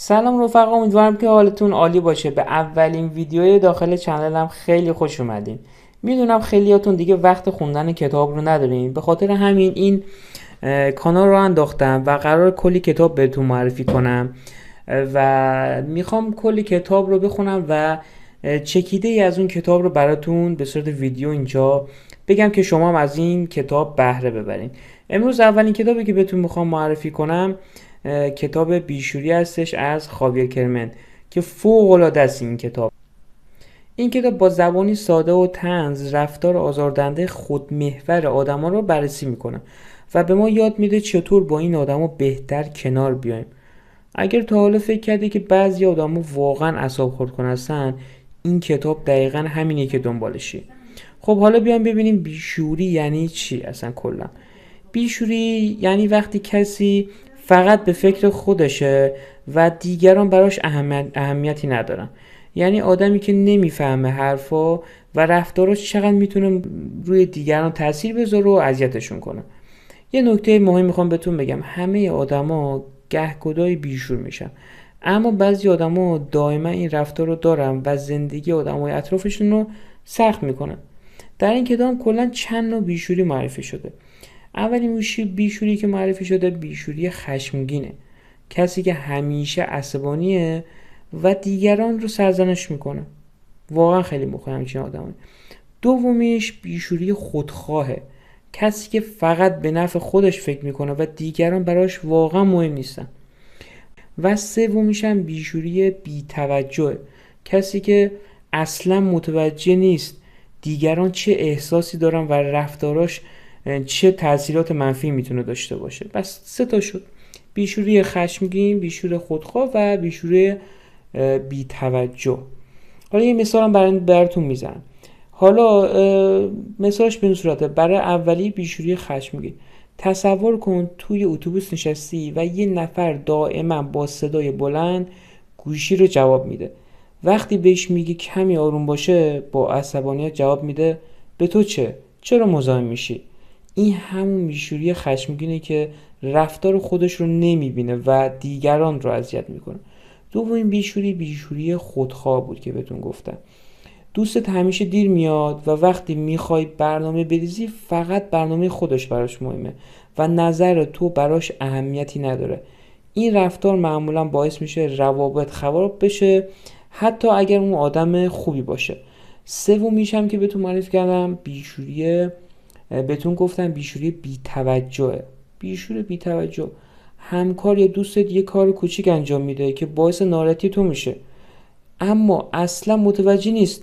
سلام رفقا، امیدوارم که حالتون عالی باشه. به اولین ویدیوی داخل چنلم خیلی خوش اومدین. میدونم خیلیاتون دیگه وقت خوندن کتاب رو ندارین، به خاطر همین این کانال رو انداختم و قرار کلی کتاب بهتون معرفی کنم و میخوام کلی کتاب رو بخونم و چکیده ای از اون کتاب رو براتون به صورت ویدیو اینجا بگم که شما هم از این کتاب بهره ببرین. امروز اولین کتابی که بهتون میخوام معرفی کنم کتاب بیشوری هستش از خاویر کرمن که فوق العاده است. این کتاب با زبانی ساده و طنز رفتار آزاردهنده خودمحور آدما رو بررسی میکنه و به ما یاد میده چطور با این آدما بهتر کنار بیایم. اگر تا حالا فکر کردی که بعضی آدما واقعا اعصاب خردکن هستن، این کتاب دقیقا همینه که دنبالشی. خب حالا بیایم ببینیم بیشوری یعنی چی اصلا کلا. بیشوری یعنی وقتی کسی فقط به فکر خودشه و دیگران براش اهمیتی ندارن. یعنی آدمی که نمیفهمه حرفا و رفتاراش چقدر میتونه روی دیگران تاثیر بذاره و اذیتشون کنه. یه نکته مهم میخوام بهتون بگم، همه آدما گهگدای بیشور میشن، اما بعضی آدما دائما این رفتار رو دارن و زندگی آدمای اطرافشون رو سخت میکنن. در این کتاب کلا چند نوع بیشوری معرفی شده. اولین بیشوری که معرفی شده بیشوری خشمگینه، کسی که همیشه عصبانیه و دیگران رو سرزنش میکنه. واقعا خیلی مخم همچین آدمه. دومیش بیشوری خودخواهه، کسی که فقط به نفع خودش فکر میکنه و دیگران براش واقعا مهم نیستن. و سومیش هم بیشوری بی‌توجهه، کسی که اصلا متوجه نیست دیگران چه احساسی دارن و رفتاراش چه تاثیرات منفی میتونه داشته باشه. بس 3 تا شد: بیشوری خشمگین، بیشوری خودخواه و بیشوری بی‌توجه. حالا یه مثالم براتون میزنم. حالا مثالش به این صورته: برای اولی بیشوری خشمگین، تصور کن توی اتوبوس نشستی و یه نفر دائما با صدای بلند گوشی رو جواب میده. وقتی بهش میگی کمی آروم باشه، با عصبانیت جواب میده به تو چه؟ چرا مزاحم میشی؟ این همون بیشوری خشمگینه که رفتار خودش رو نمیبینه و دیگران رو اذیت میکنه. دومین بیشوری خودخواه بود که بهتون گفتم. دوستت همیشه دیر میاد و وقتی میخوای برنامه بریزی فقط برنامه خودش براش مهمه و نظر تو براش اهمیتی نداره. این رفتار معمولا باعث میشه روابط خراب بشه، حتی اگر اون آدم خوبی باشه. سومیش هم که بهتون معرفی کردم بهتون گفتم بیشوری بی‌توجهه. بیشوری بی‌توجه، همکار یا دوستت یه کار کوچیک انجام میده که باعث ناراحتی تو میشه، اما اصلا متوجه نیست.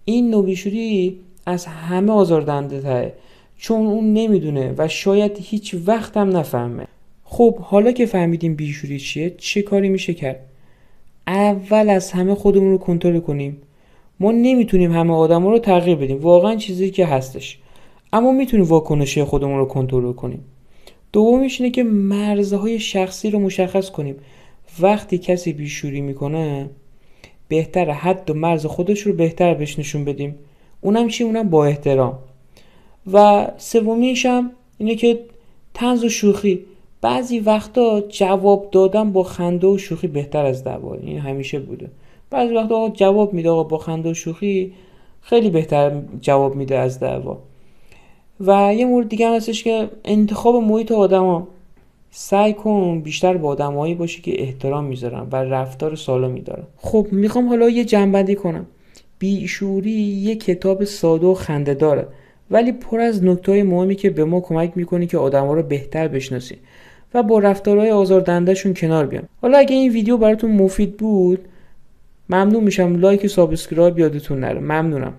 این نوع بیشوری از همه آزاردهنده تره، چون اون نمیدونه و شاید هیچ وقت هم نفهمه. خب حالا که فهمیدیم بیشوری چیه، چه کاری میشه کرد؟ اول از همه خودمون رو کنترل کنیم. ما نمیتونیم همه آدما رو تغییر بدیم، واقعا چیزی که هستش، اما میتونیم واکنش خودمون رو کنترل کنیم. دومیش اینه که مرزهای شخصی رو مشخص کنیم. وقتی کسی بیشوری میکنه بهتره حد و مرز خودش رو بهتر بهش نشون بدیم. اونم چی؟ اونم با احترام. و سومیش هم اینه که طنز و شوخی. بعضی وقتا جواب دادن با خنده و شوخی بهتر از دعوا. این همیشه بوده. بعضی وقتا آقا جواب میده، آقا با خنده و شوخی خیلی بهتر جواب میده از دعوا. و یه مورد دیگه هم هستش که انتخاب محیط آدما. سعی کن بیشتر با آدمایی باشی که احترام میذارن و رفتار سالمی دارن. خب میخوام حالا یه جنبندی کنم. بیشوری یه کتاب ساده و خنده داره، ولی پر از نکته‌های مهمی که به ما کمک میکنه که آدما رو بهتر بشناسیم و با رفتارهای آزاردهنده‌شون کنار بیان. حالا اگه این ویدیو براتون مفید بود، ممنون میشم لایک و سابسکرایب یادتون نره. ممنونم.